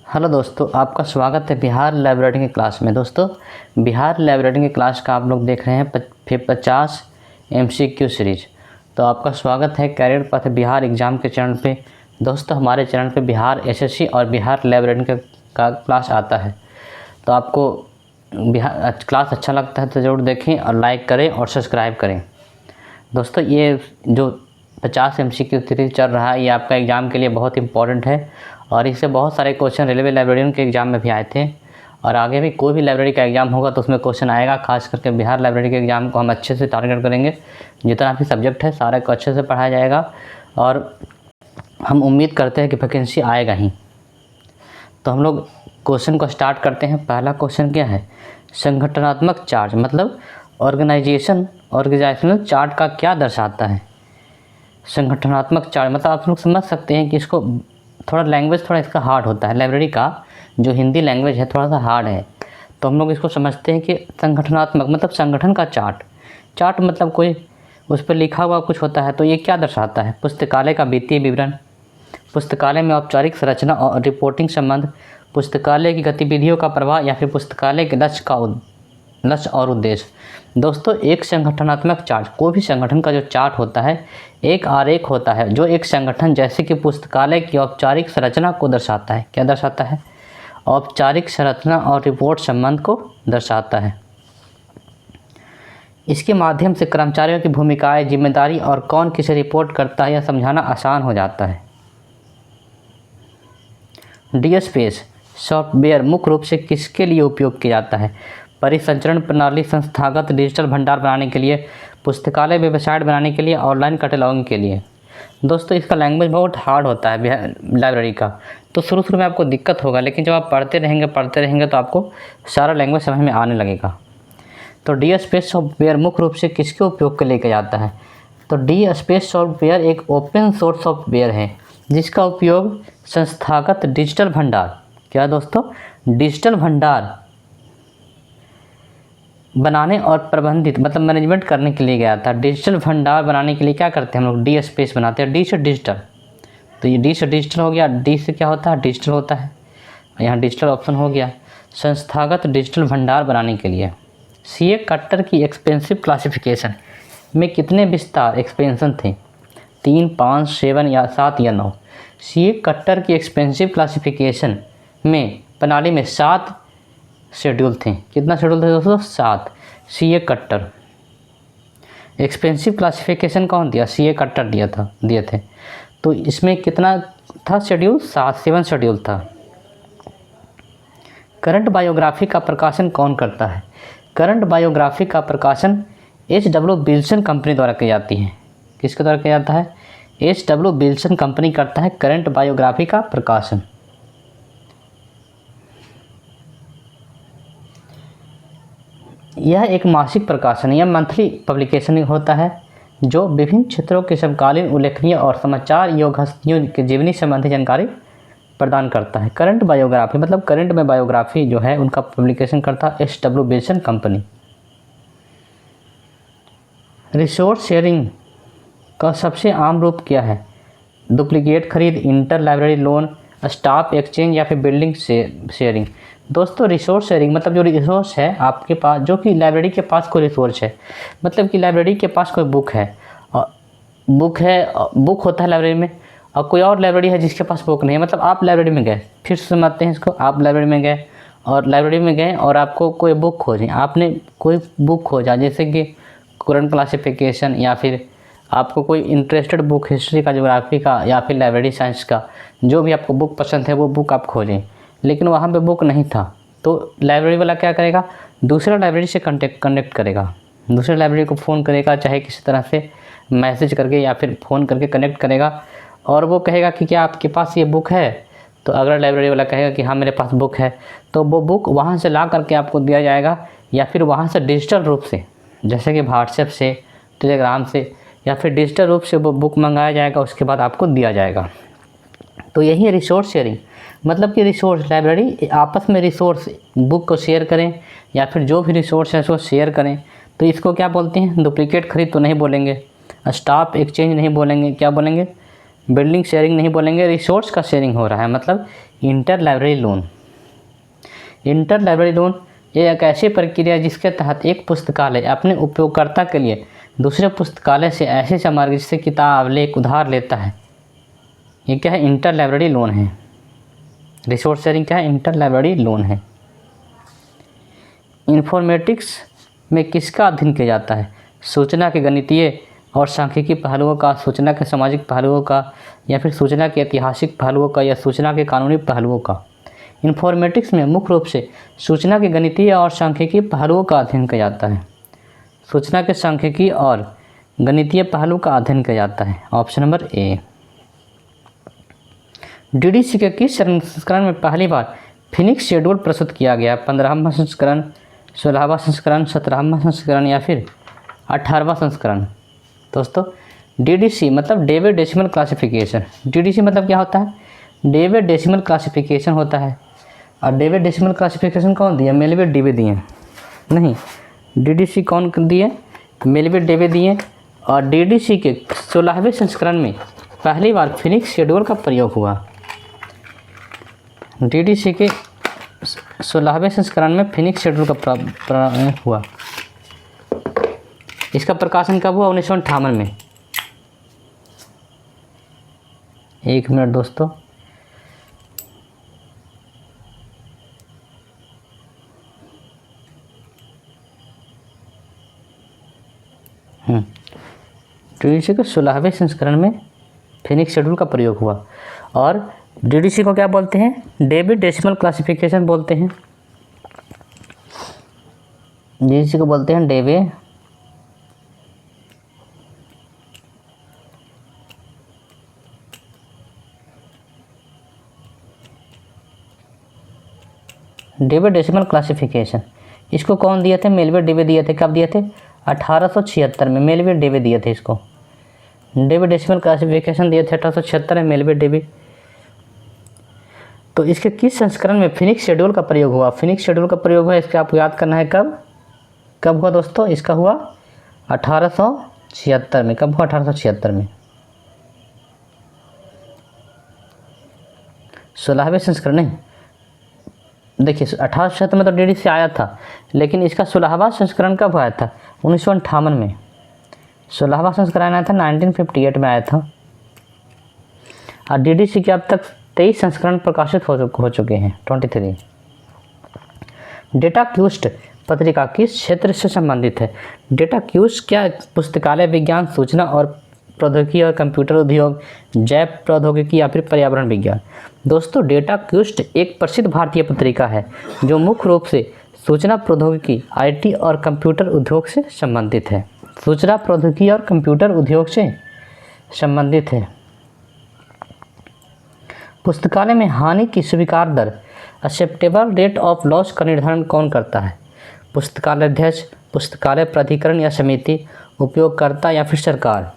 Hello दोस्तों, आपका स्वागत है बिहार लैब रीडिंग की क्लास में। दोस्तों, बिहार लैब रीडिंग की क्लास का आप लोग देख रहे हैं 50 MCQ सीरीज। तो आपका स्वागत है कैरियर पथ बिहार एग्ज़ाम के चैनल पे। दोस्तों, हमारे चैनल पे बिहार SSC और बिहार लैब रीडिंग का क्लास आता है। तो आपको बिहार क्लास अच्छा लगता है तो ज़रूर देखें और लाइक करें और सब्सक्राइब करें। दोस्तों, ये जो 50 MCQ सीरीज चल रहा है ये आपका एग्ज़ाम के लिए बहुत इंपॉर्टेंट है और इससे बहुत सारे क्वेश्चन रेलवे लाइब्रेरियन के एग्ज़ाम में भी आए थे और आगे भी कोई भी लाइब्रेरी का एग्ज़ाम होगा तो उसमें क्वेश्चन आएगा। खास करके बिहार लाइब्रेरी के एग्ज़ाम को हम अच्छे से टारगेट करेंगे। जितना भी सब्जेक्ट है सारे को अच्छे से पढ़ाया जाएगा और हम उम्मीद करते हैं कि वैकेंसी आएगा ही। तो हम लोग क्वेश्चन को स्टार्ट करते हैं। पहला क्वेश्चन क्या है? संगठनात्मक चार्ट मतलब ऑर्गेनाइजेशनल चार्ट का क्या दर्शाता है? संगठनात्मक चार्ट मतलब आप लोग समझ सकते हैं कि इसको थोड़ा लैंग्वेज थोड़ा इसका हार्ड होता है। लाइब्रेरी का जो हिंदी लैंग्वेज है थोड़ा सा हार्ड है, तो हम लोग इसको समझते हैं कि संगठनात्मक मतलब संगठन का चार्ट मतलब कोई उस पर लिखा हुआ कुछ होता है। तो ये क्या दर्शाता है? पुस्तकालय का वित्तीय विवरण, पुस्तकालय में औपचारिक संरचना और रिपोर्टिंग संबंध, पुस्तकालय की गतिविधियों का प्रवाह या फिर पुस्तकालय के लक्ष्य और उद्देश्य। दोस्तों, एक संगठनात्मक चार्ट, कोई भी संगठन का जो चार्ट होता है एक आरेख होता है जो एक संगठन जैसे कि पुस्तकालय की औपचारिक संरचना को दर्शाता है। क्या दर्शाता है? औपचारिक संरचना और रिपोर्ट संबंध को दर्शाता है। इसके माध्यम से कर्मचारियों की भूमिकाएं, जिम्मेदारी और कौन किसे रिपोर्ट करता है यह समझाना आसान हो जाता है। डीएसपीएस सॉफ्टवेयर मुख्य रूप से किसके लिए उपयोग किया जाता है? परिसंचरण प्रणाली, संस्थागत डिजिटल भंडार बनाने के लिए, पुस्तकालय वेबसाइट बनाने के लिए, ऑनलाइन कैटलॉगिंग के लिए। दोस्तों, इसका लैंग्वेज बहुत हार्ड होता है लाइब्रेरी का, तो शुरू में आपको दिक्कत होगा, लेकिन जब आप पढ़ते रहेंगे तो आपको सारा लैंग्वेज समझ में आने लगेगा। तो डीएसपीएस सॉफ्टवेयर मुख्य रूप से किसके उपयोग के लिए किया जाता है? तो डीएसपीएस सॉफ्टवेयर एक ओपन सोर्स सॉफ्टवेयर है जिसका उपयोग संस्थागत डिजिटल भंडार, क्या दोस्तों? डिजिटल भंडार बनाने और प्रबंधित मतलब मैनेजमेंट करने के लिए गया था। डिजिटल भंडार बनाने के लिए क्या करते हैं हम लोग? डीएसपीएस बनाते हैं। डी से डिजिटल, तो ये डी से डिजिटल हो गया। डी से क्या होता है? डिजिटल होता है। यहाँ डिजिटल ऑप्शन हो गया। संस्थागत डिजिटल भंडार बनाने के लिए सीए कट्टर की एक्सपेंसिव क्लासिफिकेशन में कितने विस्तार एक्सपेंशन थे? 3, 5, 7 या 7 या 9। सीए कट्टर की एक्सपेंसिव क्लासिफिकेशन में प्रणाली में 7 शेड्यूल थे। कितना शेड्यूल थे दोस्तों? 7। सीए कट्टर एक्सपेंसिव क्लासिफिकेशन कौन दिया? सीए कट्टर दिए थे। तो इसमें कितना था शेड्यूल? 7 शेड्यूल था। करंट बायोग्राफी का प्रकाशन कौन करता है? करंट बायोग्राफी का प्रकाशन HW विल्सन कंपनी द्वारा की जाती है। किसके द्वारा किया जाता है? HW विल्सन कंपनी करता है करंट बायोग्राफी का प्रकाशन। यह एक मासिक प्रकाशन या मंथली पब्लिकेशन होता है जो विभिन्न क्षेत्रों के समकालीन उल्लेखनीय और समाचार योग हस्तियों के जीवनी संबंधी जानकारी प्रदान करता है। करंट बायोग्राफी मतलब करंट में बायोग्राफी जो है उनका पब्लिकेशन करता है HW Wilson company. Resource sharing का सबसे आम रूप क्या है? डुप्लीकेट खरीद, inter library loan, staff exchange या फिर बिल्डिंग शेयरिंग। दोस्तों, रिसोर्स शेयरिंग मतलब जो रिसोर्स है आपके पास, जो कि लाइब्रेरी के पास कोई रिसोर्स है, मतलब कि लाइब्रेरी के पास कोई बुक है बुक होता है लाइब्रेरी में, और कोई और लाइब्रेरी है जिसके पास बुक नहीं है। मतलब आप लाइब्रेरी में गए, फिर समझते हैं इसको, आप लाइब्रेरी में गए और आपको कोई बुक खोजी, आपने कोई बुक खोजा जैसे कि करंट क्लासिफिकेशन या फिर आपको कोई इंटरेस्टेड बुक, हिस्ट्री का, ज्योग्राफी का या फिर लाइब्रेरी साइंस का, जो भी आपको बुक पसंद है वो बुक आप खोजें, लेकिन वहाँ पे बुक नहीं था। तो लाइब्रेरी वाला क्या करेगा? दूसरा लाइब्रेरी से कनेक्ट करेगा, दूसरे लाइब्रेरी को फ़ोन करेगा, चाहे किसी तरह से मैसेज करके या फिर फ़ोन करके कनेक्ट करेगा, और वो कहेगा कि क्या आपके पास ये बुक है? तो अगला लाइब्रेरी वाला कहेगा कि हाँ मेरे पास बुक है, तो वो बुक वहाँ से ला करके आपको दिया जाएगा, या फिर वहाँ से डिजिटल रूप से जैसे कि व्हाट्सएप से, टेलीग्राम से, या फिर डिजिटल रूप से वो बुक मंगाया जाएगा, उसके बाद आपको दिया जाएगा। तो यही है रिसोर्स शेयरिंग, मतलब कि रिसोर्स लाइब्रेरी आपस में रिसोर्स बुक को शेयर करें या फिर जो भी रिसोर्स है उसको शेयर करें। तो इसको क्या बोलते हैं? डुप्लीकेट खरीद तो नहीं बोलेंगे, स्टाफ एक्सचेंज नहीं बोलेंगे, क्या बोलेंगे? बिल्डिंग शेयरिंग नहीं बोलेंगे, रिसोर्स का शेयरिंग हो रहा है, मतलब inter library loan. Inter library loan ये एक ऐसी प्रक्रिया है जिसके तहत एक पुस्तकालय अपने उपयोगकर्ता के लिए दूसरे पुस्तकालय से ऐसे सामग्री से किताब उधार लेता है। ये क्या है? इंटर लाइब्रेरी लोन है। रिसोर्स शेयरिंग क्या है? इंटर लाइब्रेरी लोन है। इन्फॉर्मेटिक्स में किसका अध्ययन किया जाता है? सूचना के गणितीय और सांख्यिकी पहलुओं का, सूचना के सामाजिक पहलुओं का, या फिर सूचना के ऐतिहासिक पहलुओं का, या सूचना के कानूनी पहलुओं का। इन्फॉर्मेटिक्स में मुख्य रूप से सूचना के गणितीय और सांख्यिकी पहलुओं का अध्ययन किया जाता है। सूचना के सांख्यिकी और गणितीय पहलू का अध्ययन किया जाता है। Option number A. डीडीसी के किस संस्करण में पहली बार फिनिक्स शेड्यूल प्रस्तुत किया गया? 15वां संस्करण, 16वां संस्करण, 17वां संस्करण, या फिर 18वां संस्करण? दोस्तों डीडीसी मतलब डेविड डेसिमल क्लासिफिकेशन। डीडीसी मतलब क्या होता है? डेविड डेसिमल क्लासिफिकेशन होता है। और डेविड डेसिमल क्लासिफिकेशन कौन दिया? मेलविल डेवी दिए नहीं, डीडीसी कौन दिए? मेलविल डेवी दिए। और डीडीसी के 16वें संस्करण में पहली बार फिनिक्स शेड्यूल का प्रयोग हुआ। डीडीसी के 16वें संस्करण में फिनिक्स शेड्यूल का प्रयोग हुआ। इसका प्रकाशन कब हुआ? 1958 में। एक मिनट दोस्तों, डीडीसी के 16वें संस्करण में फिनिक्स शेड्यूल का प्रयोग हुआ। और डीडीसी को क्या बोलते हैं? डेविड डेसिमल क्लासिफिकेशन बोलते हैं। डीडीसी को बोलते हैं डेविड डेसिमल क्लासिफिकेशन। इसको कौन दिए थे? मेलविल डेवी दिए थे। कब दिए थे? 1876 में मेलविल डेवी दिए थे इसको। डेविड डेसिमल क्लासिफिकेशन दिए थे 1876 में मेलविल डेवी। तो इसके किस संस्करण में फिनिक्स शेड्यूल का प्रयोग हुआ? फिनिक्स शेड्यूल का प्रयोग हुआ, इसका आपको याद करना है कब हुआ दोस्तों? इसका हुआ 1876 में। कब हुआ? 1876 में। 16वें संस्करण नहीं, देखिए 1876 में तो डीडीसी आया था, लेकिन इसका 16वां संस्करण कब आया था? 1958 में। 16वां संस्करण आया था 1958 में आया था। और डीडीसी के अब तक 23 संस्करण प्रकाशित हो चुके हैं। 23। डेटा क्यूस्ट पत्रिका किस क्षेत्र से संबंधित है? डेटा क्यूस्ट क्या? पुस्तकालय विज्ञान, सूचना और प्रौद्योगिकी और कंप्यूटर उद्योग, जैव प्रौद्योगिकी, या फिर पर्यावरण विज्ञान? दोस्तों डेटा क्यूस्ट एक प्रसिद्ध भारतीय पत्रिका है जो मुख्य रूप से सूचना प्रौद्योगिकी, आईटी और कंप्यूटर उद्योग से संबंधित है। सूचना प्रौद्योगिकी और कंप्यूटर उद्योग से संबंधित है। पुस्तकालय में हानि की स्वीकार दर, एक्सेप्टेबल रेट ऑफ लॉस का निर्धारण कौन करता है? पुस्तकालय अध्यक्ष, पुस्तकालय प्राधिकरण या समिति, उपयोगकर्ता, या फिर सरकार?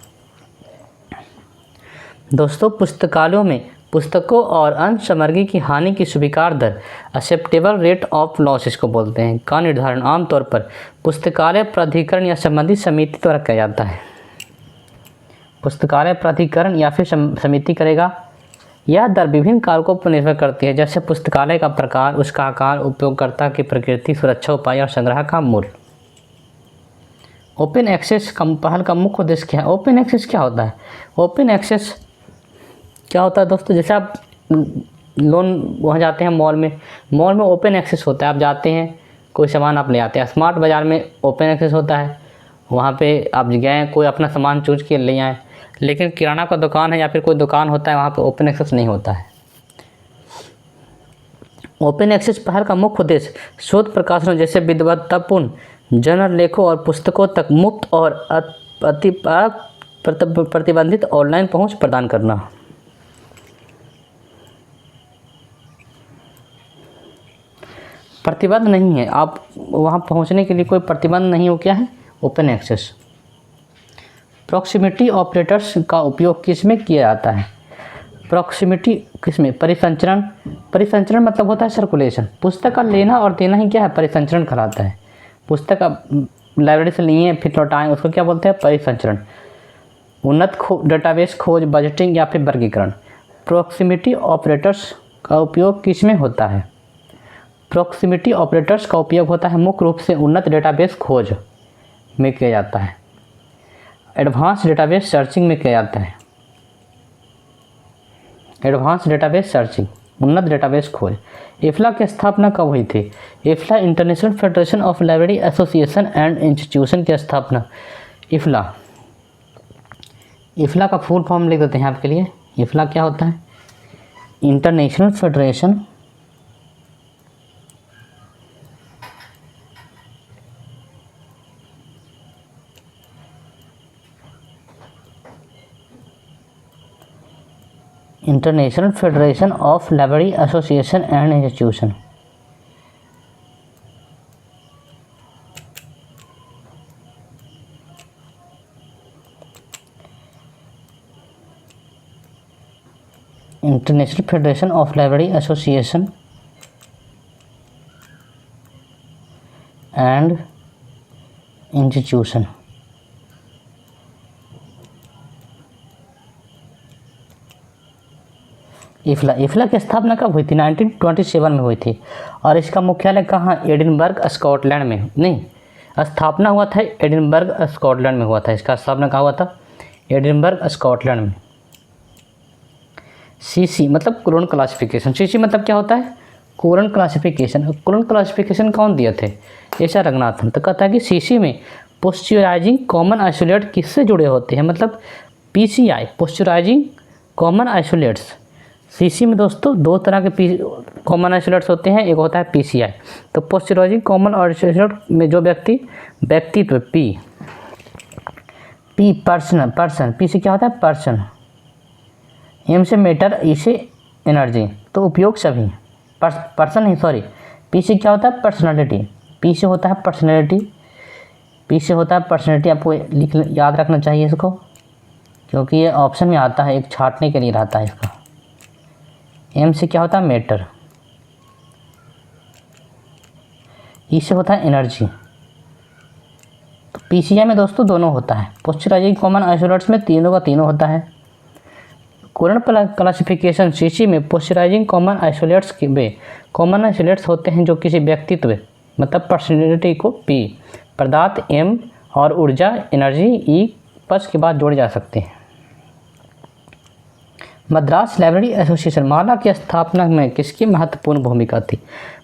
दोस्तों पुस्तकालयों में पुस्तकों और अन्य सामग्री की हानि की स्वीकार दर, एक्सेप्टेबल रेट ऑफ लॉस इसको बोलते हैं, का निर्धारण आमतौर पर पुस्तकालय प्राधिकरण या संबंधित समिति द्वारा किया जाता है। पुस्तकालय प्राधिकरण या फिर समिति करेगा। यह दर विभिन्न कारकों पर निर्भर करती है, जैसे पुस्तकालय का प्रकार, उसका आकार, उपयोगकर्ता की प्रकृति, सुरक्षा उपाय और संग्रह का मूल्य। ओपन एक्सेस पहल का मुख्य उद्देश्य क्या है? ओपन एक्सेस क्या होता है? ओपन एक्सेस क्या होता है दोस्तों? जैसे आप लोन वहाँ जाते हैं मॉल में ओपन एक्सेस होता है। आप जाते हैं, कोई सामान आप ले आते हैं। स्मार्ट बाज़ार में ओपन एक्सेस होता है, वहाँ पे आप गए, कोई अपना सामान चूज के ले आए। लेकिन किराना का दुकान है या फिर कोई दुकान होता है, वहाँ पे ओपन एक्सेस नहीं होता है। ओपन एक्सेस पहल का मुख्य उद्देश्य शोध प्रकाशनों जैसे विद्वत्तापूर्ण जर्नल लेखों और पुस्तकों तक मुफ्त और प्रतिबंधित ऑनलाइन पहुँच प्रदान करना। प्रतिबंध नहीं है, आप वहाँ पहुँचने के लिए कोई प्रतिबंध नहीं हो। क्या है? Open access. प्रॉक्सिमिटी ऑपरेटर्स का उपयोग किस में किया जाता है? प्रॉक्सिमिटी किस में? परिसंचरण। परिसंचरण मतलब होता है सर्कुलेशन। पुस्तक का लेना और देना ही क्या है? परिसंचरण कहलाता है। पुस्तक लाइब्रेरी से लिए फिर लौटाएं, उसको क्या बोलते हैं? परिसंचरण। उन्नत डेटाबेस खोज, बजटिंग या फिर वर्गीकरण। प्रॉक्सिमिटी ऑपरेटर्स का उपयोग किस में होता है? प्रॉक्सिमिटी ऑपरेटर्स का उपयोग होता है मुख्य रूप से उन्नत डेटाबेस खोज में किया जाता है, एडवांस डेटाबेस सर्चिंग में किया जाता है। एडवांस डेटाबेस सर्चिंग, उन्नत डेटाबेस खोज। इफ्ला की स्थापना कब हुई थी? IFLA International Federation of Library Association and Institution की स्थापना। इफ्ला, इफ्ला का फुल फॉर्म लिख देते हैं आपके लिए। इफ्ला क्या होता है? International Federation International Federation of Library Association and Institution. International Federation of Library Association and Institution. IFLA, IFLA की स्थापना कब हुई थी? 1927 में हुई थी। और इसका मुख्यालय कहाँ? एडिनबर्ग, स्कॉटलैंड में। नहीं, स्थापना हुआ था एडिनबर्ग, स्कॉटलैंड में हुआ था। इसका स्थापना कहाँ हुआ था? एडिनबर्ग, स्कॉटलैंड में। सीसी मतलब कोलन क्लासिफिकेशन। सीसी मतलब क्या होता है? Colon classification. कोलन क्लासिफिकेशन कौन दिए थे? S R Ranganathan. तो कहता है कि सीसी में पोस्चराइजिंग कॉमन आइसोलेट किससे जुड़े होते हैं? मतलब पीसीआई, पोस्चराइजिंग कॉमन आइसोलेट्स। सीसी में दोस्तों दो तरह के कॉमन आइसोलेट्स होते हैं, एक होता है पीसीआई। तो पोस्चराइजिंग कॉमन आइसोलेट में जो व्यक्तित्व पी पर्सन, पी से क्या होता है? पर्सन, एम से मैटर, ई से एनर्जी। तो उपयोग सभी पर्सन नहीं, सॉरी, पी से क्या होता है? पर्सनालिटी। पी से होता है पर्सनालिटी, पी से होता है पर्सनालिटी। आपको याद रखना चाहिए इसको, क्योंकि ये ऑप्शन में आता है, एक छांटने के लिए रहता है इसका। एम से क्या होता है? मैटर। ई से होता है एनर्जी। तो पीसीआई में दोस्तों दोनों होता है। पोस्चराइजिंग कॉमन आइसोलेट्स में तीनों का तीनों होता है। कोलन क्लासिफिकेशन सीसी में पोस्चराइजिंग कॉमन आइसोलेट्स में कॉमन आइसोलेट्स होते हैं जो किसी व्यक्तित्व मतलब पर्सनैलिटी को पी, पदार्थ एम और ऊर्जा एनर्जी ई पक्ष के बाद जोड़े जा सकते हैं। मद्रास लाइब्रेरी एसोसिएशन, माला की स्थापना में किसकी महत्वपूर्ण भूमिका थी?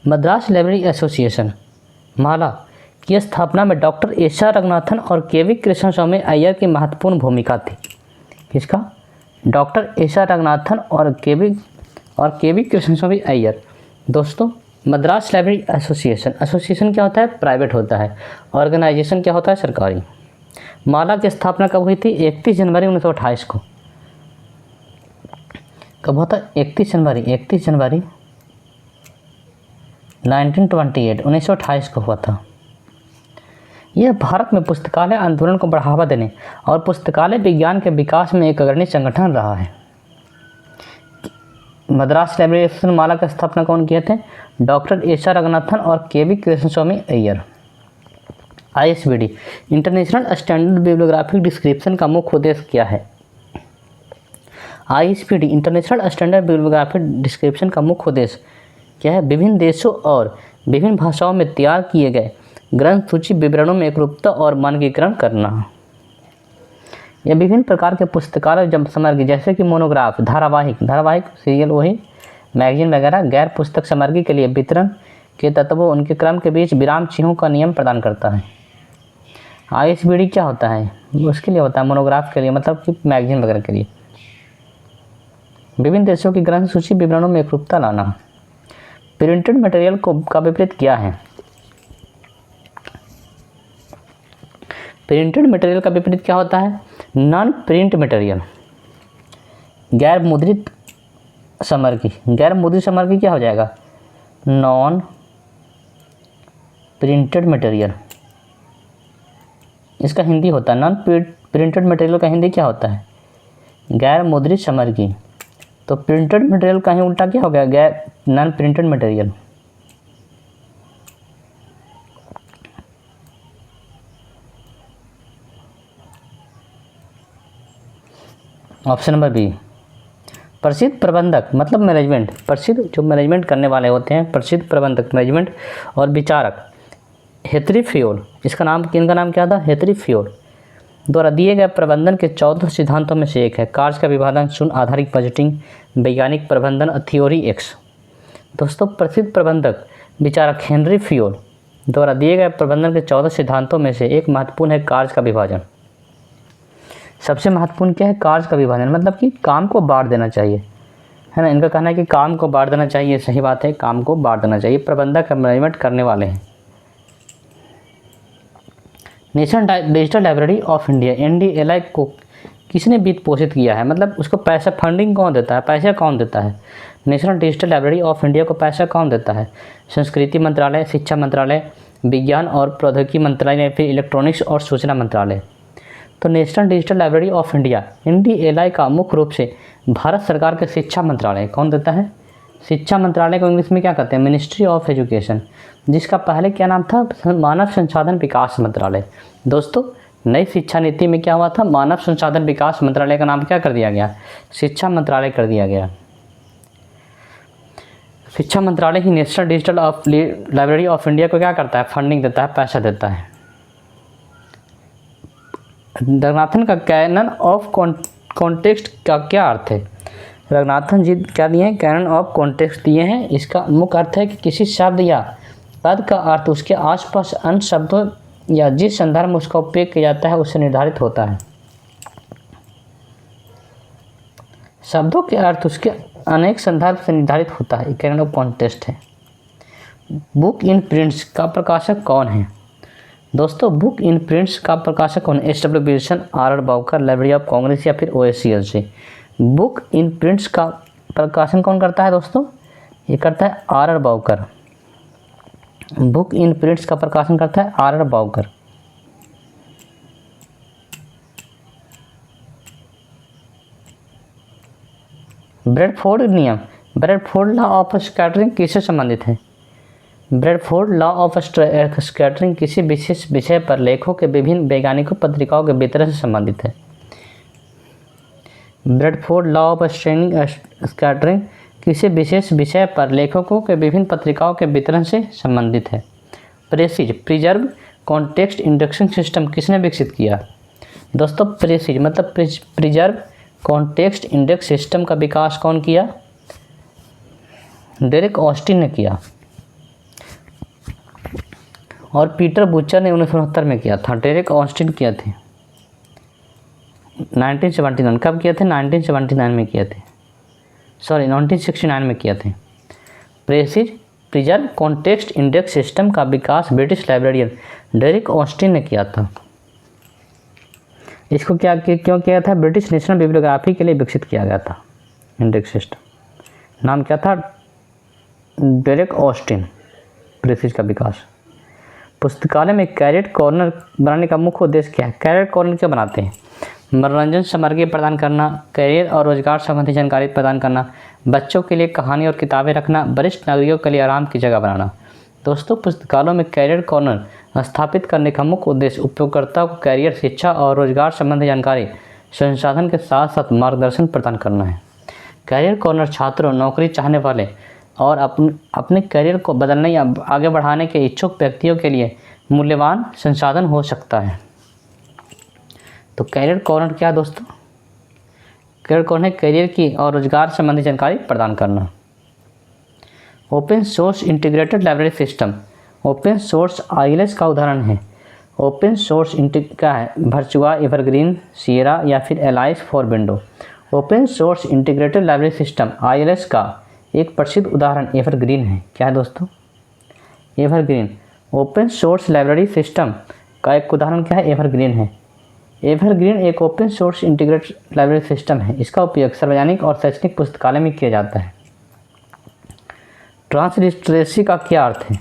मद्रास लाइब्रेरी एसोसिएशन, माला की स्थापना में डॉक्टर एस आर रंगनाथन और केवी कृष्णस्वामी अय्यर की महत्वपूर्ण भूमिका थी। किसका? डॉक्टर एस आर रंगनाथन और केवी कृष्णस्वामी अय्यर। दोस्तों मद्रास लाइब्रेरी एसोसिएशन क्या होता है? प्राइवेट होता है। ऑर्गेनाइजेशन क्या होता है? सरकारी। माला की स्थापना कब हुई थी? 31 जनवरी 1928 को। कब होता है? 31 जनवरी 1928 को हुआ था। यह भारत में पुस्तकालय आंदोलन को बढ़ावा देने और पुस्तकालय विज्ञान के विकास में एक अग्रणी संगठन रहा है। मद्रास लाइब्रेरी एसोसिएशन माला की स्थापना कौन किए थे? डॉक्टर एस आर रंगनाथन और KV Krishnaswamy Ayyar. ISBD, International Standard Bibliographic Description का मुख्य उद्देश्य क्या है? ISBD, International Standard Bibliographic Description का मुख्य उद्देश्य क्या है? विभिन्न देशों और विभिन्न भाषाओं में तैयार किए गए ग्रंथ सूची विवरणों में एकरूपता और मानकीकरण करना। यह विभिन्न प्रकार के पुस्तकालय सामग्री जैसे कि मोनोग्राफ, धारावाहिक सीरियल, वही मैगजीन वगैरह गैर पुस्तक सामग्री के लिए वितरण के तत्वों उनके क्रम के बीच विराम चिन्हों का नियम प्रदान करता है। आईएसबीडी क्या होता है? उसके लिए होता है मोनोग्राफ के लिए, मतलब कि मैगजीन वगैरह के लिए। विभिन्न देशों की ग्रंथ सूची विवरणों में एकरूपता लाना। प्रिंटेड मटेरियल का विपरीत क्या है? प्रिंटेड मटेरियल का विपरीत क्या होता है? नॉन प्रिंट मटेरियल, गैर मुद्रित सामग्री। गैर मुद्रित सामग्री क्या हो जाएगा? Non printed material. इसका हिंदी होता है नॉन प्रिंटेड मटेरियल का हिंदी क्या होता है? गैर मुद्रित सामग्री। तो प्रिंटेड मटेरियल का ही उल्टा क्या हो गया? गैर non printed material. Option number B. प्रसिद्ध प्रबंधक मतलब मैनेजमेंट, प्रसिद्ध जो मैनेजमेंट करने वाले होते हैं, प्रसिद्ध प्रबंधक मैनेजमेंट और विचारक हेनरी फ्योल, इसका नाम, इनका नाम क्या था, हेनरी फ्योल द्वारा दिए गए प्रबंधन के 14 सिद्धांतों में से एक है कार्य का विभाजन, शून्य आधारित बजटिंग, वैज्ञानिक प्रबंधन, थ्योरी एक्स। दोस्तों प्रसिद्ध प्रबंधक विचारक हेनरी फ्योल द्वारा दिए गए प्रबंधन के 14 सिद्धांतों में से एक महत्वपूर्ण है कार्य का विभाजन। सबसे महत्वपूर्ण क्या है, कार्य का विभाजन, मतलब कि काम को बांट देना चाहिए, है ना। इनका कहना है कि काम को बांट देना चाहिए, सही बात है, काम को बांट देना चाहिए। प्रबंधक मैनेजमेंट करने वाले हैं। National Digital Library of India NDLI को किसने वित्त पोषित किया है, मतलब उसको पैसा, फंडिंग कौन देता है, पैसा कौन देता है। National Digital Library of India को पैसा कौन देता है, संस्कृति मंत्रालय, शिक्षा मंत्रालय, विज्ञान और प्रौद्योगिकी मंत्रालय या फिर इलेक्ट्रॉनिक्स और सूचना मंत्रालय। तो national Digital Library of India NDLI का मुख्य रूप से भारत सरकार के शिक्षा मंत्रालय कौन देता है, शिक्षा मंत्रालय को इंग्लिश में क्या कहते हैं, मिनिस्ट्री ऑफ एजुकेशन, जिसका पहले क्या नाम था, मानव संसाधन विकास मंत्रालय। दोस्तों नई शिक्षा नीति में क्या हुआ था, मानव संसाधन विकास मंत्रालय का नाम क्या कर दिया गया, शिक्षा मंत्रालय कर दिया गया। शिक्षा मंत्रालय ही National Digital Library of India को क्या करता है, फंडिंग देता है, पैसा देता है। रंगनाथन का कैनन ऑफ कॉन्टेक्स्ट का क्या अर्थ है, रंगनाथन जी क्या दिए हैं, कैनन ऑफ कॉन्टेक्स्ट दिए हैं। इसका मुख्य अर्थ है कि किसी शब्द या पद का अर्थ उसके आसपास अन्य शब्दों या जिस संदर्भ में उसका उपयोग किया जाता है उससे निर्धारित होता है। शब्दों के अर्थ उसके अनेक संदर्भ से निर्धारित होता है, कैनन ऑफ कॉन्टेक्स्ट है। बुक इन प्रिंट्स का प्रकाशक कौन है, दोस्तों बुक इन प्रिंट्स का प्रकाशक कौन है, SW Wilson, RR Bowker, Library of Congress या फिर OSCLC। बुक इन प्रिंट्स का प्रकाशन कौन करता है दोस्तों, ये करता है RR बाउकर। बुक इन प्रिंट्स का प्रकाशन करता है RR बाउकर। ब्रैडफोर्ड नियम, ब्रैडफोर्ड लॉ ऑफ स्कैटरिंग किससे संबंधित है, ब्रैडफोर्ड लॉ ऑफ स्कैटरिंग किसी विशेष विषय पर लेखों के विभिन्न वैज्ञानिकों पत्रिकाओं के वितरण से संबंधित है। ब्रैडफोर्ड लॉ ऑफ स्कैटरिंग किसी विशेष विषय पर लेखकों के विभिन्न पत्रिकाओं के वितरण से संबंधित है। Precious preserve context indexing system किसने विकसित किया, दोस्तों प्रेसिज मतलब प्रिजर्व कॉन्टेक्स्ट इंडेक्स सिस्टम का विकास कौन किया, डेरेक ऑस्टिन ने किया और पीटर बुचर ने 1969 में किया था। डेरेक ऑस्टिन किया थे 1979, कब किए थे, 1979 में किए थे, 1969 में किए थे। Precious preserve context index system का विकास ब्रिटिश लाइब्रेरियन डेरेक ऑस्टिन ने किया था। इसको क्यों किया था, ब्रिटिश नेशनल बिब्लियोग्राफी के लिए विकसित किया गया था इंडेक्स सिस्टम। नाम क्या था, डेरेक ऑस्टिन। प्रेसिज का विकास। पुस्तकालय में कैरियर कॉर्नर बनाने का मुख्य उद्देश्य क्या है, कैरियर कॉर्नर क्या बनाते हैं, मनोरंजन सामग्री प्रदान करना, कैरियर और रोजगार संबंधी जानकारी प्रदान करना, बच्चों के लिए कहानी और किताबें रखना, वरिष्ठ नागरिकों के लिए आराम की जगह बनाना। दोस्तों पुस्तकालयों में कैरियर कॉर्नर स्थापित करने का मुख्य उद्देश्य उपयोगकर्ता को कैरियर, शिक्षा और रोजगार संबंधी जानकारी संसाधन के साथ साथ मार्गदर्शन प्रदान करना है। कैरियर कॉर्नर छात्रों, नौकरी चाहने वाले और अपने करियर को बदलने या आगे बढ़ाने के इच्छुक व्यक्तियों के लिए मूल्यवान संसाधन हो सकता है। तो कैरियर कॉर्नर क्या है दोस्तों, कैरियर कॉर्नर करियर की और रोजगार संबंधी जानकारी प्रदान करना। Open source integrated library system, open source ILS का उदाहरण है। ओपन सोर्स क्या है, वर्चुआ, एवरग्रीन, सियरा या फिर alias for window. Open source integrated library system ILS का एक प्रसिद्ध उदाहरण एवरग्रीन है। क्या है दोस्तों, evergreen. Open source library system का एक उदाहरण क्या है, एवरग्रीन है। एवरग्रीन एक open source integrated library system है। इसका उपयोग सार्वजनिक और शैक्षणिक पुस्तकालय में किया जाता है। ट्रांसलिटरेसी का क्या अर्थ है,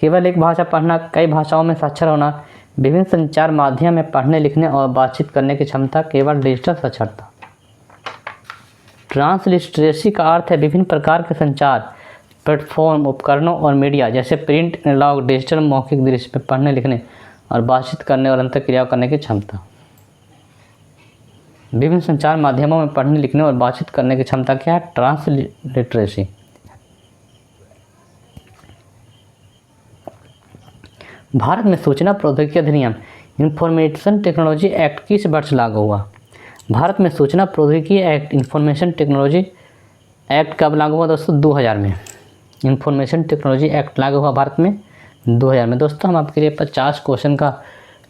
केवल एक भाषा पढ़ना, कई भाषाओं में साक्षर होना, विभिन्न संचार माध्यम में पढ़ने, लिखने और बातचीत करने की क्षमता, केवल डिजिटल साक्षरता। ट्रांसलिटरेसी का अर्थ है विभिन्न प्रकार के संचार प्लेटफॉर्म, उपकरणों और मीडिया जैसे प्रिंट, एनालॉग, डिजिटल, मौखिक दृश्य में पढ़ने, लिखने और बातचीत करने और अंतःक्रिया करने की क्षमता। विभिन्न संचार माध्यमों में पढ़ने लिखने और बातचीत करने की क्षमता क्या है? ट्रांसलिटरेसी। भारत में सूचना प्रौद्योगिकी अधिनियम इंफॉर्मेशन टेक्नोलॉजी एक्ट किस वर्ष लागू हुआ? भारत में सूचना प्रौद्योगिकी एक्ट इंफॉर्मेशन टेक्नोलॉजी एक्ट कब लागू हुआ दोस्तों? 2000 में। इंफॉर्मेशन टेक्नोलॉजी एक्ट लागू हुआ भारत में 2000 में। दोस्तों हम आपके लिए 50 क्वेश्चन का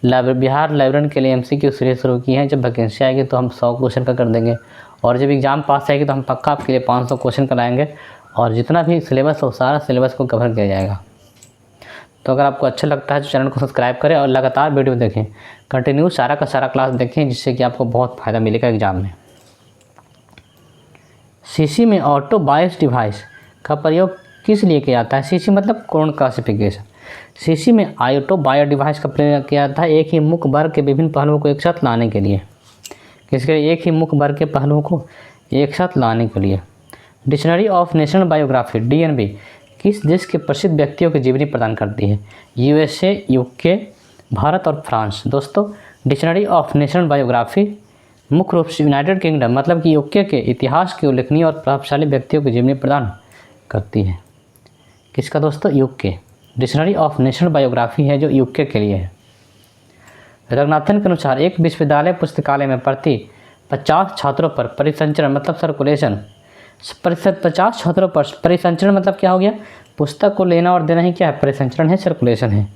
बिहार लाइब्रेरियन के लिए MCQ सीरीज शुरू की है। जब वैकेंसी आएगी तो हम 100 क्वेश्चन का कर देंगे, और जब एग्ज़ाम पास आएगी तो हम पक्का आपके लिए 500 क्वेश्चन कराएंगे, और जितना भी सिलेबस हो सारा सिलेबस को कवर किया जाएगा। तो अगर आपको अच्छा लगता है तो चैनल को सब्सक्राइब करें और लगातार वीडियो देखें, कंटिन्यू सारा का सारा क्लास देखें, जिससे कि आपको बहुत फ़ायदा मिलेगा एग्ज़ाम में। CC में ऑटो बायस डिवाइस का प्रयोग किस लिए किया जाता है? CC मतलब कोण क्लासिफिकेशन। CC में ऑटो बायस डिवाइस का प्रयोग किया जाता है एक ही मुख्य वर्ग के विभिन्न पहलुओं को एक साथ लाने के लिए। किसके लिए? एक ही मुख्य वर्ग के पहलुओं को एक साथ लाने के लिए। Dictionary of national biography DNB किस देश के प्रसिद्ध व्यक्तियों की जीवनी प्रदान करती है? USA, UK, भारत और फ्रांस। दोस्तों डिक्शनरी ऑफ नेशनल बायोग्राफी मुख्य रूप से यूनाइटेड किंगडम मतलब कि UK के इतिहास के उल्लेखनीय और प्रभावशाली व्यक्तियों की जीवनी प्रदान करती है। किसका दोस्तों? UK। Dictionary of national biography है जो UK के लिए है। रंगनाथन के अनुसार एक विश्वविद्यालय पुस्तकालय में प्रति 50 छात्रों पर परिसंचरण मतलब सर्कुलेशन 50 छात्रों पर परिसंचरण मतलब क्या हो गया? पुस्तक को लेना और देना ही क्या है? परिसंचरण है, सर्कुलेशन है।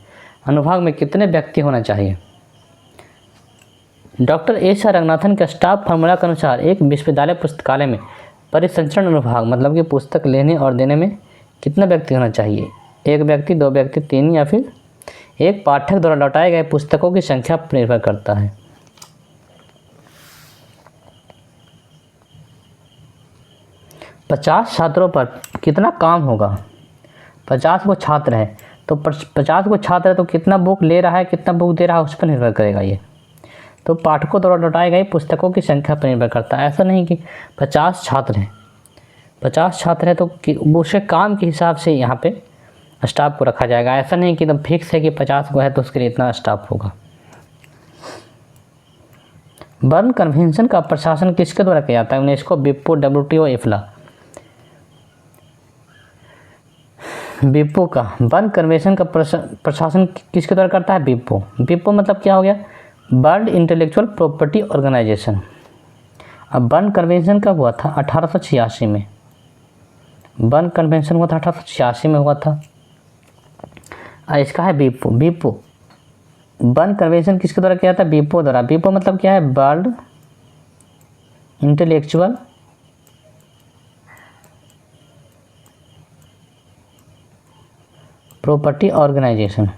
अनुभाग में कितने व्यक्ति होना चाहिए? Doctor S. रंगनाथन के स्टाफ फार्मूला के अनुसार एक विश्वविद्यालय पुस्तकालय में परिसंचरण अनुभाग मतलब कि पुस्तक लेने और देने में कितना व्यक्ति होना चाहिए? 1 व्यक्ति, 2 व्यक्ति, 3 या फिर एक पाठक द्वारा लौटाए गए पुस्तकों की संख्या पर निर्भर करता है। पचास छात्रों पर कितना काम होगा? 50 वो छात्र हैं तो 50 वो छात्र है तो कितना बुक ले रहा है, कितना बुक दे रहा है, उस पर निर्भर करेगा ये। तो पाठकों द्वारा लौटाए गए पुस्तकों की संख्या पर निर्भर करता है। ऐसा नहीं कि 50 छात्र हैं, 50 छात्र हैं तो उसके काम के हिसाब से यहाँ पे स्टाफ को रखा जाएगा। ऐसा नहीं कि एकदम फिक्स है कि 50 को है तो उसके लिए इतना स्टाफ होगा। बर्न कन्वेंशन का प्रशासन किसके द्वारा किया जाता है? यूनेस्को, विप्पो, WTO, IFLA। विप्पो का बर्न कन्वेंशन का प्रशासन किसके द्वारा करता है? विप्पो। विप्पो मतलब क्या हो गया? World intellectual property organisation. अब बर्न कन्वेंशन कब हुआ था? 1886 में। बर्न कन्वेंशन हुआ था 1886 में हुआ था। इसका है विप्पो। विप्पो बर्न कन्वेंशन किसके द्वारा किया था? विप्पो द्वारा। विप्पो मतलब क्या है? World intellectual property organisation.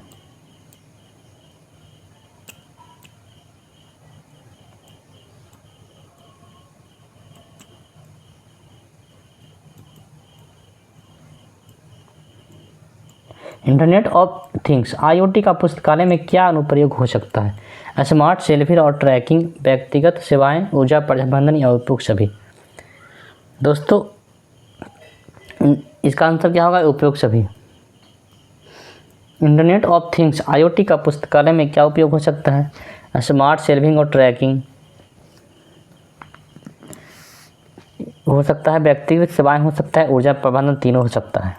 Internet of things IoT का पुस्तकालय में क्या अनुप्रयोग हो सकता है? स्मार्ट सेल्फी और ट्रैकिंग, व्यक्तिगत सेवाएं, ऊर्जा प्रबंधन या उपयोग सभी। दोस्तों इसका आंसर क्या होगा? उपयोग सभी। इंटरनेट ऑफ थिंग्स IoT का पुस्तकालय में क्या उपयोग हो सकता है? स्मार्ट सेल्फिंग और ट्रैकिंग हो सकता है, व्यक्तिगत सेवाएं हो सकता है, ऊर्जा प्रबंधन तीनों हो सकता है।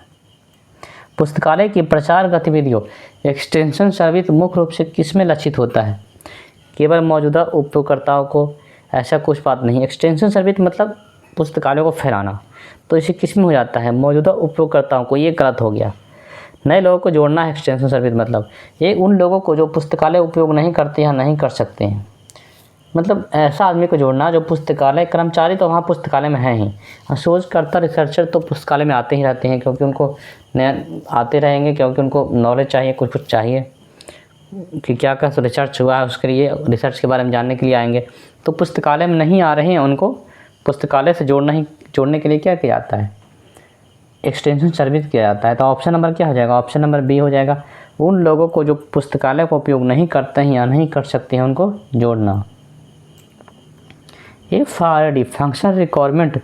पुस्तकालय की प्रचार गतिविधियों एक्सटेंशन सर्विस मुख्य रूप से किसमें लक्षित होता है? केवल मौजूदा उपयोगकर्ताओं को, ऐसा कुछ बात नहीं। एक्सटेंशन सर्विस मतलब पुस्तकालयों को फैलाना, तो इसे किस में हो जाता है? मौजूदा उपयोगकर्ताओं को। ये गलत हो गया। नए लोगों को जोड़ना है एक्सटेंशन सर्विस मतलब ये उन लोगों को जो पुस्तकालय उपयोग नहीं करते या नहीं कर सकते हैं, मतलब ऐसा आदमी को जोड़ना जो पुस्तकालय कर्मचारी तो वहाँ पुस्तकालय में है ही, शोधकर्ता रिसर्चर तो पुस्तकालय में आते ही रहते हैं क्योंकि उनको नया आते रहेंगे, क्योंकि उनको नॉलेज चाहिए, कुछ चाहिए कि क्या क्या रिसर्च हुआ है उसके लिए, रिसर्च के बारे में जानने के लिए आएंगे। तो पुस्तकालय में नहीं आ रहे हैं, उनको पुस्तकालय से जोड़ने के लिए क्या किया जाता है? एक्सटेंशन सर्विस किया जाता है। तो ऑप्शन नंबर क्या हो जाएगा? ऑप्शन नंबर बी हो जाएगा। उन लोगों को जो पुस्तकालय का उपयोग नहीं करते हैं या नहीं कर सकते हैं उनको जोड़ना। FRD functional requirement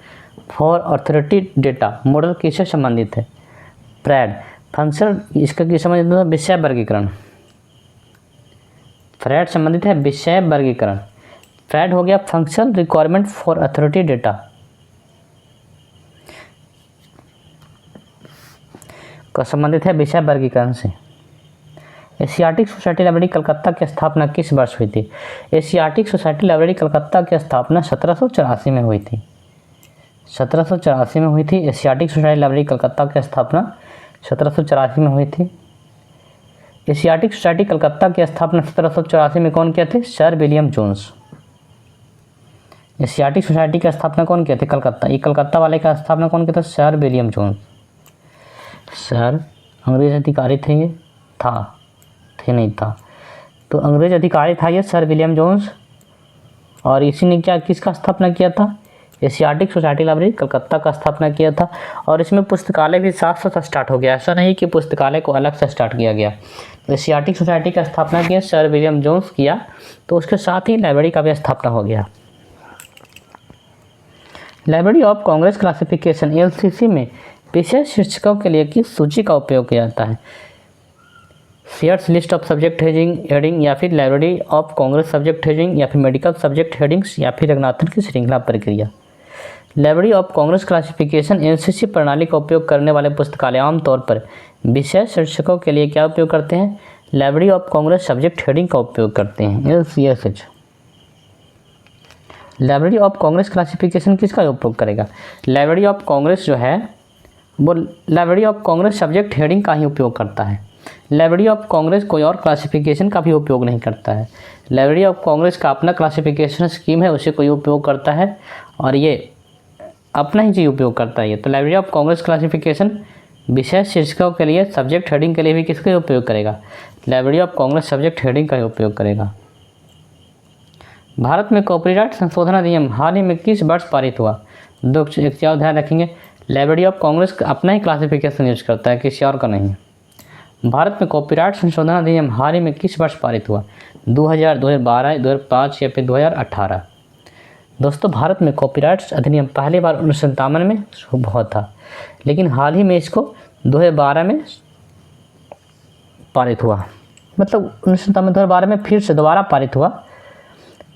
for authority data model किससे संबंधित है? फ्रैड फंक्शनल, इसका किस संबंधित है? विषय वर्गीकरण। फ्रैड संबंधित है विषय वर्गीकरण। फैड हो गया functional requirement for authority data, का संबंधित है विषय वर्गीकरण से। एशियाटिक सोसाइटी लाइब्रेरी कलकत्ता की स्थापना किस वर्ष हुई थी? एशियाटिक सोसाइटी लाइब्रेरी कलकत्ता की स्थापना 1784 में हुई थी। 1784 में हुई थी एशियाटिक सोसाइटी लाइब्रेरी कलकत्ता की स्थापना 1784 में हुई थी। एशियाटिक सोसाइटी कलकत्ता की स्थापना 1784 में कौन किए थे? Sir William Jones. Asiatic society की स्थापना कौन किए थे? कलकत्ता, ये कलकत्ता वाले का स्थापना कौन किया था? Sir William Jones. सर अंग्रेज अधिकारी थे, ये थे नहीं था, तो अंग्रेज अधिकारी था ये सर विलियम जोन्स, और इसी ने क्या किसका स्थापना किया था? एशियाटिक सोसाइटी लाइब्रेरी कलकत्ता का स्थापना किया था। और इसमें पुस्तकालय भी साथ साथ स्टार्ट हो गया, ऐसा नहीं कि पुस्तकालय को अलग से स्टार्ट किया गया। तो एशियाटिक सोसाइटी का स्थापना किया सर विलियम जोन्स किया, तो उसके साथ ही लाइब्रेरी का भी स्थापना हो गया। Library of Congress classification LCC में विषय शीर्षकों के लिए किस सूची का उपयोग किया जाता है? Shares list of subject heading, या फिर library of Congress subject heading, या फिर मेडिकल सब्जेक्ट हेडिंग्स, या फिर रंगनाथन की श्रृंखला प्रक्रिया। Library of Congress classification LCC प्रणाली का उपयोग करने वाले पुस्तकालय आमतौर पर विषय शीर्षकों के लिए क्या उपयोग करते हैं? Library of Congress subject heading का उपयोग करते हैं, LCSH। Library of Congress classification किसका उपयोग करेगा? लाइब्रेरी ऑफ कांग्रेस जो है वो library of Congress subject heading का ही उपयोग करता है। लाइब्रेरी ऑफ कांग्रेस कोई और क्लासिफिकेशन का भी उपयोग नहीं करता है। लाइब्रेरी ऑफ कांग्रेस का अपना क्लासिफिकेशन स्कीम है, उसे कोई उपयोग करता है, और ये अपना ही चीज़ उपयोग करता है। तो लाइब्रेरी ऑफ कांग्रेस क्लासिफिकेशन विषय शीर्षकों के लिए सब्जेक्ट हेडिंग के लिए भी किसका उपयोग करेगा? Library of Congress subject heading का ही उपयोग करेगा। भारत में कॉपीराइट संशोधन अधिनियम हाल ही में किस वर्ष पारित हुआ? दो एक चीज़ ध्यान रखेंगे, लाइब्रेरी ऑफ कांग्रेस अपना ही क्लासिफिकेशन यूज करता है, किसी और का नहीं। भारत में कॉपीराइट संशोधन अधिनियम हाल ही में किस वर्ष पारित हुआ? 2000, 2012, 2005 या फिर 2018? दोस्तों, भारत में कॉपीराइट अधिनियम पहली बार 1957 में हुआ था, लेकिन हाल ही में इसको 2012 में पारित हुआ। मतलब 1957, 2012 में फिर से दोबारा पारित हुआ।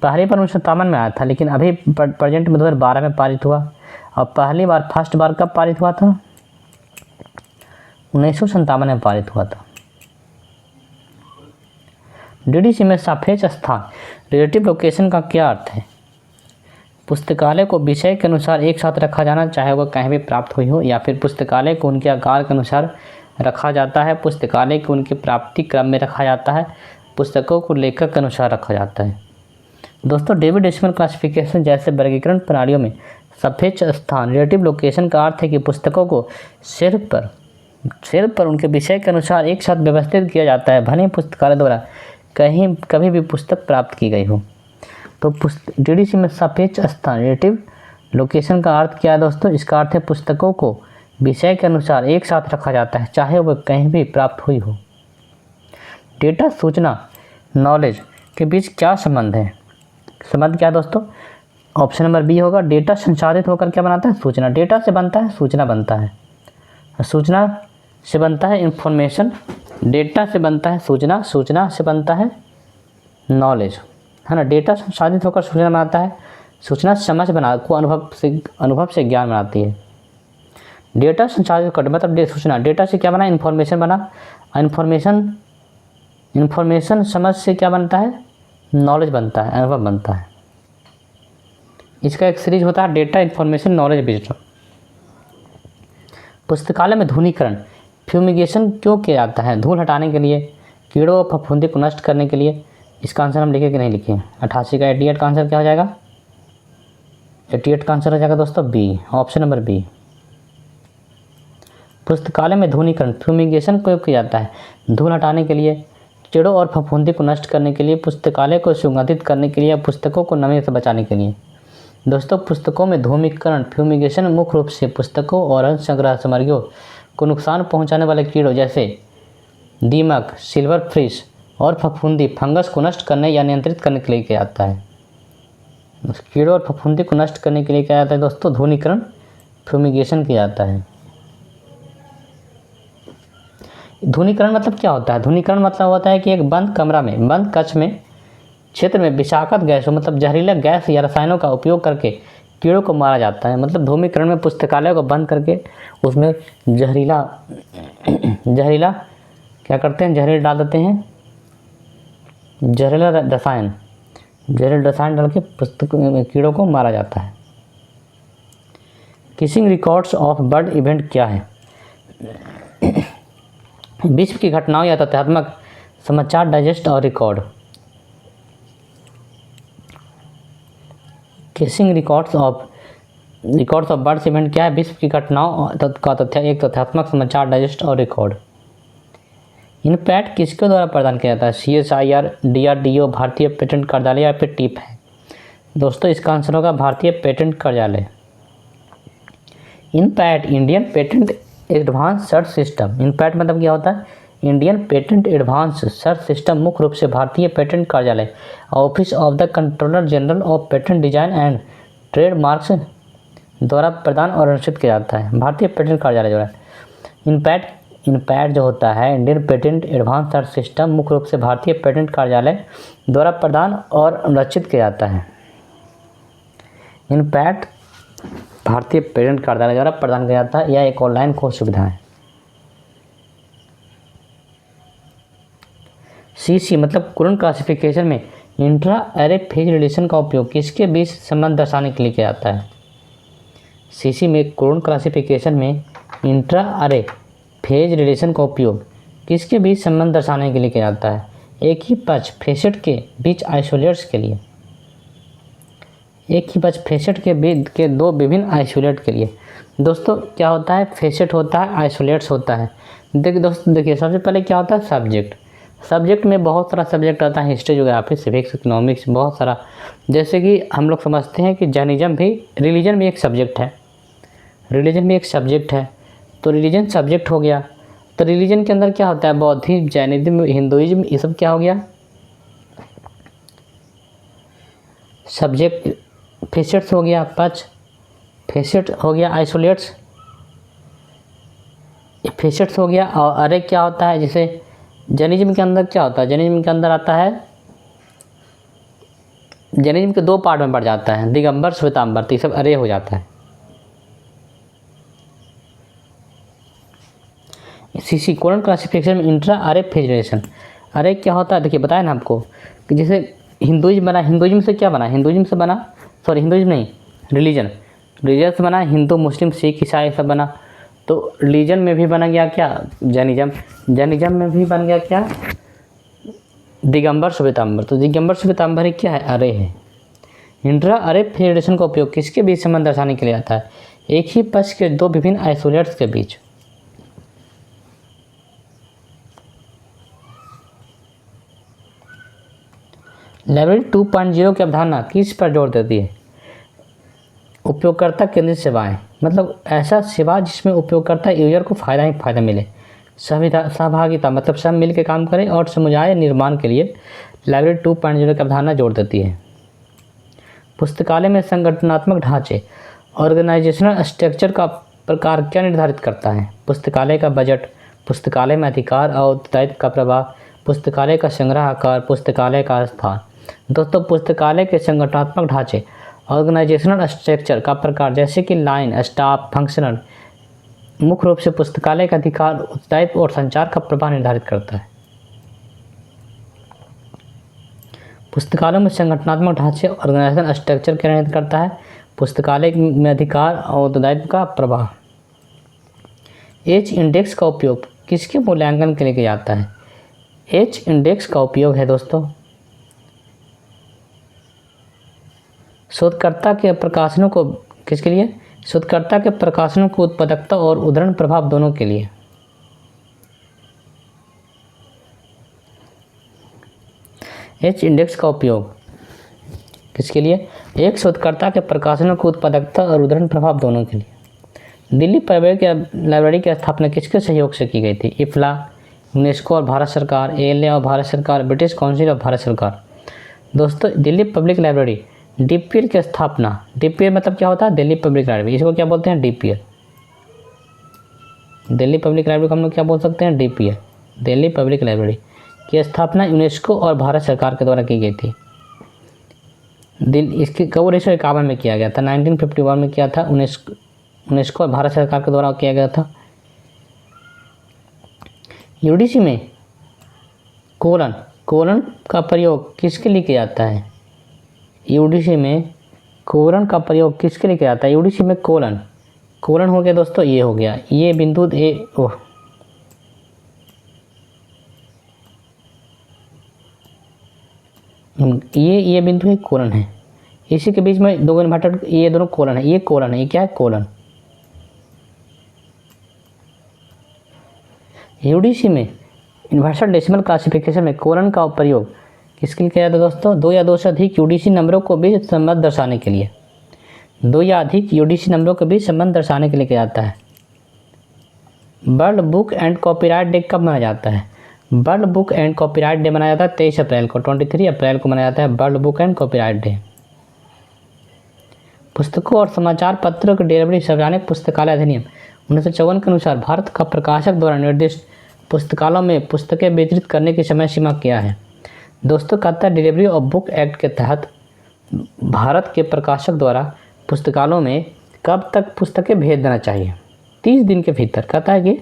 पहली बार 1957 में आया था, लेकिन अभी प्रेजेंट में 2012 में पारित हुआ। और पहली बार फर्स्ट बार कब पारित हुआ था? 1957 में पारित हुआ था। डीडीसी में सापेक्ष स्थान रिलेटिव लोकेशन का क्या अर्थ है? पुस्तकालय को विषय के अनुसार एक साथ रखा जाना, चाहे वह कहीं भी प्राप्त हुई हो, या फिर पुस्तकालय को उनके आकार के अनुसार रखा जाता है, पुस्तकालय को उनके प्राप्ति क्रम में रखा जाता है, पुस्तकों को लेखक के अनुसार रखा जाता है। दोस्तों, डेविड डेसिमल क्लासिफिकेशन जैसे वर्गीकरण प्रणालियों में सापेक्ष स्थान रिलेटिव लोकेशन का अर्थ है कि पुस्तकों को शेल्फ पर उनके विषय के अनुसार एक साथ व्यवस्थित किया जाता है, भले पुस्तकालय द्वारा कभी भी पुस्तक प्राप्त की गई हो। तो डीडीसी में सापेक्ष स्थान रिलेटिव लोकेशन का अर्थ क्या है दोस्तों? इसका अर्थ है पुस्तकों को विषय के अनुसार एक साथ रखा जाता है, चाहे वह कहीं भी प्राप्त हुई हो। डेटा, सूचना, नॉलेज के बीच क्या संबंध है? संबंध क्या है दोस्तों? ऑप्शन नंबर बी होगा, डेटा संसाधित होकर क्या बनाता है? सूचना। डेटा से बनता है सूचना बनता है, सूचना से बनता है इंफॉर्मेशन, डेटा से बनता है सूचना, सूचना से बनता है नॉलेज, है ना। डेटा संसाधित होकर सूचना बनाता है, सूचना समझ को अनुभव से ज्ञान बनाती है। डेटा संसाधित कर मतलब सूचना, डेटा से क्या बना? इन्फॉर्मेशन बना, इन्फॉर्मेशन समझ से क्या बनता है? नॉलेज बनता है, अनुभव बनता है। इसका एक सीरीज होता है डेटा, इन्फॉर्मेशन, नॉलेज बेस्ड। पुस्तकालय में ध्वनिकरण फ्यूमिगेशन क्यों किया जाता है? धूल हटाने के लिए, कीड़ों और फफूंदी को नष्ट करने के लिए। इसका आंसर हम लिखे कि नहीं लिखे? 88 का 88 का आंसर क्या हो जाएगा? 88 का आंसर हो जाएगा दोस्तों बी, ऑप्शन नंबर बी। पुस्तकालय में ध्वनिकरण फ्यूमिगेशन क्यों किया जाता है? धूल हटाने के लिए, कीड़ों और फफूंदी को नष्ट करने के लिए, पुस्तकालय को सुगंधित करने के लिए, पुस्तकों को नमी से बचाने के लिए। दोस्तों, पुस्तकों में ध्वनिकरण फ्यूमिगेशन मुख्य रूप से पुस्तकों और अंश संग्रह सामग्रियों को नुकसान पहुंचाने वाले कीड़ों जैसे दीमक, सिल्वर फिश और फफूंदी, फंगस को नष्ट करने या नियंत्रित करने के लिए किया जाता है। कीड़ों और फफूंदी को नष्ट करने के लिए किया जाता है दोस्तों ध्वनिकरण फ्यूमिगेशन किया जाता है। ध्वनिकरण मतलब क्या होता है? ध्वनिकरण मतलब होता है कि एक बंद कमरा में, बंद कक्ष में क्षेत्र में विषाक्त गैसों मतलब जहरीला गैस या रसायनों का उपयोग करके कीड़ों को मारा जाता है। मतलब धूम्रीकरण में पुस्तकालय को बंद करके उसमें जहरीला क्या करते हैं, जहरीला डाल देते हैं, जहरीला रसायन डाल के कीड़ों को मारा जाता है। Kissing records of bird event क्या है? विश्व की घटनाओं या तथ्यात्मक समाचार डाइजेस्ट और record. Kissing records of birds event क्या है? विश्व की घटनाओं का एक तथ्यात्मक समाचार डाइजेस्ट और रिकॉर्ड। इनपैट किसके द्वारा प्रदान किया जाता है? CSIR, DRDO, भारतीय पेटेंट कार्यालय या फिर टिप है? दोस्तों इसका आंसर होगा भारतीय पेटेंट कार्यालय। InPASS Indian Patent Advance Search System. InPASS मतलब क्या होता है? Indian Patent Advance Search System मुख्य रूप से भारतीय पेटेंट कार्यालय, Office of the Controller General of Patent Design and Trademarks द्वारा प्रदान और अनुष्ठित किया जाता है। भारतीय पेटेंट कार्यालय द्वारा इनपैट जो होता है Indian Patent Advance Search System मुख्य रूप से भारतीय पेटेंट कार्यालय द्वारा प्रदान और अनुरक्षित किया जाता है। इनपैट भारतीय पेटेंट कार्यालय द्वारा प्रदान किया जाता है। यह एक ऑनलाइन खोज सुविधा है। CC मतलब कुरण क्लासिफिकेशन में इंट्रा अरे फेज रिलेशन का उपयोग किसके बीच संबंध दर्शाने के लिए किया जाता है? CC में कुरण क्लासिफिकेशन में इंट्रा अरे फेज रिलेशन का उपयोग किसके बीच संबंध दर्शाने के लिए किया जाता है? एक ही पक्ष फेसेट के बीच आइसोलेट्स के लिए। एक ही पक्ष फेसेट के बीच के दो विभिन्न आइसोलेट के लिए। दोस्तों क्या होता है? फेसेट होता है, आइसोलेट्स होता है। देखिए सबसे पहले क्या होता है? सब्जेक्ट में बहुत सारा सब्जेक्ट आता है, हिस्ट्री, ज्योग्राफी, सिविक्स, इकोनॉमिक्स, बहुत सारा। जैसे कि हम लोग समझते हैं कि जैनिज्म भी, रिलीजन भी एक सब्जेक्ट है। तो रिलीजन सब्जेक्ट हो गया। तो रिलीजन के अंदर क्या होता है? बौद्धिज्म, जैनिज्म, हिंदुइज्म, ये सब क्या हो गया? सब्जेक्ट। फेसेट्स हो गया पक्ष, फेसेट हो गया आइसोलेट्स, फेसेट्स हो गया। और अरे क्या होता है? जैसे जैनिज्म के अंदर क्या होता है? जैनिज्म के अंदर आता है, जैनिज्म के दो पार्ट में बढ़ जाता है, दिगंबर, श्वेतांबर, तो ये सब अरे हो जाता है। CC कोलन क्लासिफिकेशन में इंट्रा अरे फेज रिलेशन। अरे क्या होता है? देखिए बताया ना आपको कि जैसे हिंदुइज्म बना, हिंदुइज्म से क्या बना? हिंदुइज्म नहीं, रिलीजन से बना, हिंदू, मुस्लिम, सिख, ईसाई सब बना। तो रिलीजन में भी बना गया क्या? जैनिज्म में भी बन गया क्या? दिगंबर, श्वेतांबर। तो दिगंबर, श्वेतांबर ही क्या है? अरे है। इंट्रा अरे फेज रिलेशन का उपयोग किसके बीच संबंध दर्शाने के लिए आता है? एक ही पक्ष के दो विभिन्न आइसोलेट्स के बीच। लाइब्रेरी 2.0 की अवधारणा किस पर जोर देती है? उपयोगकर्ता केंद्रित सेवाएं, मतलब ऐसा सेवा जिसमें उपयोगकर्ता यूजर को फ़ायदा ही फ़ायदा मिले। सहभागिता मतलब सब मिल के काम करें और समुदाय निर्माण के लिए लाइब्रेरी 2.0 की अवधारणा जोर देती है। पुस्तकालय में संगठनात्मक ढांचे, ऑर्गेनाइजेशनल स्ट्रक्चर का प्रकार क्या निर्धारित करता है? पुस्तकालय का बजट, पुस्तकालय में अधिकार और उत्तरदायित्व का प्रभाव, पुस्तकालय का संग्रह आकार, पुस्तकालय का स्थान। दोस्तों पुस्तकालय के संगठनात्मक ढांचे, ऑर्गेनाइजेशनल स्ट्रक्चर का प्रकार जैसे कि लाइन, स्टाफ, फंक्शनल, मुख्य रूप से पुस्तकालय का अधिकार, उत्तरदायित्व और संचार का प्रभाव निर्धारित करता है। पुस्तकालयों में संगठनात्मक ढांचे, ऑर्गेनाइजेशनल स्ट्रक्चर क्या निर्धारित करता है? पुस्तकालय में अधिकार और उत्तरदायित्व का प्रभाव। एच इंडेक्स का उपयोग किसके मूल्यांकन के लिए किया जाता है? एच इंडेक्स का उपयोग है दोस्तों शोधकर्ता के प्रकाशनों को, किसके लिए? शोधकर्ता के प्रकाशनों की उत्पादकता और उद्धरण प्रभाव दोनों के लिए। एच इंडेक्स का उपयोग किसके लिए? एक शोधकर्ता के प्रकाशनों की उत्पादकता और उद्धरण प्रभाव दोनों के लिए। दिल्ली लाइब्रेरी की स्थापना किसके सहयोग से की गई थी? इफ्ला, यूनेस्को और भारत सरकार, ALA और भारत सरकार, ब्रिटिश काउंसिल और भारत सरकार। दोस्तों दिल्ली पब्लिक लाइब्रेरी DPL की स्थापना, DPL मतलब क्या होता है? दिल्ली पब्लिक लाइब्रेरी, इसको क्या बोलते हैं? DPL। दिल्ली पब्लिक लाइब्रेरी को हम लोग क्या बोल सकते हैं? DPL, दिल्ली पब्लिक लाइब्रेरी की स्थापना यूनेस्को और भारत सरकार के द्वारा की गई थी। दिन इसकी कब 1951 में किया गया था, 1951 में किया था, यूनेस्को और भारत सरकार के द्वारा किया गया था। यूडीसी में कोलन का प्रयोग किसके लिए किया जाता है? यूडीसी में कोलन का प्रयोग किसके लिए किया जाता है? यूडीसी में कोलन हो गया दोस्तों, ये हो गया, ये बिंदु ये बिंदु एक कोलन है, इसी के बीच में दो इन्वर्टेड, ये दोनों कोलन है, ये कोलन है, ये क्या है? कोलन। यूडीसी में यूनिवर्सल डेसिमल क्लासिफिकेशन में कोलन का प्रयोग किसके लिए किया जाता है दोस्तों? दो या दो से अधिक यूडीसी नंबरों को भी संबंध दर्शाने के लिए, दो या अधिक यूडीसी नंबरों के बीच संबंध दर्शाने के लिए किया जाता है। World book and copyright day कब मनाया जाता है? World book and copyright day मनाया जाता है 23 अप्रैल को, 23 अप्रैल को मनाया जाता है world book and copyright day. पुस्तकों और समाचार पत्रों की डिलीवरी सार्वजनिक पुस्तकालय अधिनियम 1954 के अनुसार भारत का प्रकाशक द्वारा निर्दिष्ट पुस्तकालयों में पुस्तकें वितरित करने की समय सीमा क्या है? दोस्तों कहता है डिलीवरी ऑफ बुक एक्ट के तहत भारत के प्रकाशक द्वारा पुस्तकालयों में कब तक पुस्तकें भेज देना चाहिए? 30 दिन के भीतर। कहता है कि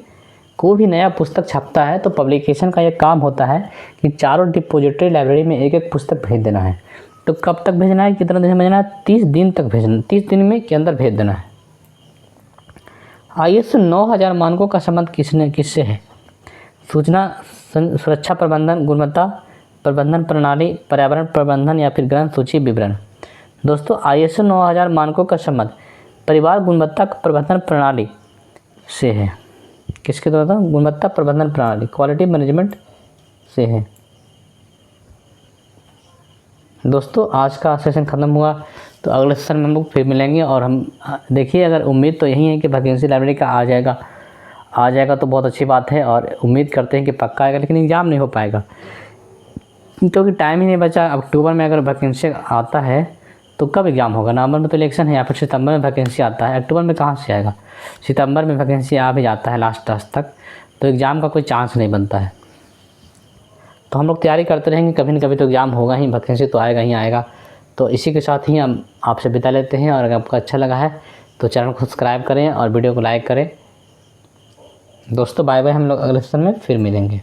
कोई भी नया पुस्तक छपता है तो पब्लिकेशन का ये काम होता है कि चारों डिपोजिटरी लाइब्रेरी में एक एक पुस्तक भेज देना है। तो कब तक भेजना है, कितना दिन भेजना है? 30 दिन तक भेजना, 30 दिन में के अंदर भेज देना है। ISO 9000 मानकों का संबंध किससे है? सूचना सुरक्षा प्रबंधन, गुणवत्ता प्रबंधन प्रणाली, पर्यावरण प्रबंधन या फिर ग्रंथ सूची विवरण। दोस्तों ISO 9000 मानकों का संबंध परिवार गुणवत्ता प्रबंधन प्रणाली से है। किसके द्वारा? गुणवत्ता प्रबंधन प्रणाली, क्वालिटी मैनेजमेंट से है। दोस्तों आज का सेशन ख़त्म हुआ, तो अगले सेशन में हम लोग फिर मिलेंगे। और हम देखिए, अगर उम्मीद तो यही है कि वैकेंसी लाइब्रेरी का आ जाएगा तो बहुत अच्छी बात है, और उम्मीद करते हैं कि पक्का आएगा, लेकिन एग्ज़ाम नहीं हो पाएगा क्योंकि टाइम ही नहीं बचा। अक्टूबर में अगर वैकेंसी आता है तो कब एग्ज़ाम होगा? नवंबर में तो इलेक्शन है, या फिर सितंबर में वैकेंसी आता है, अक्टूबर में कहाँ से आएगा? सितंबर में वैकेंसी आ भी जाता है लास्ट तक, तो एग्ज़ाम का कोई चांस नहीं बनता है। तो हम लोग तैयारी करते रहेंगे, कभी न कभी तो एग्ज़ाम होगा ही, वैकेंसी तो आएगा ही आएगा। तो इसी के साथ ही हम आपसे विदा लेते हैं, और अगर आपको अच्छा लगा है तो चैनल को सब्सक्राइब करें और वीडियो को लाइक करें। दोस्तों बाय बाय, हम लोग अगले सेशन में फिर मिलेंगे।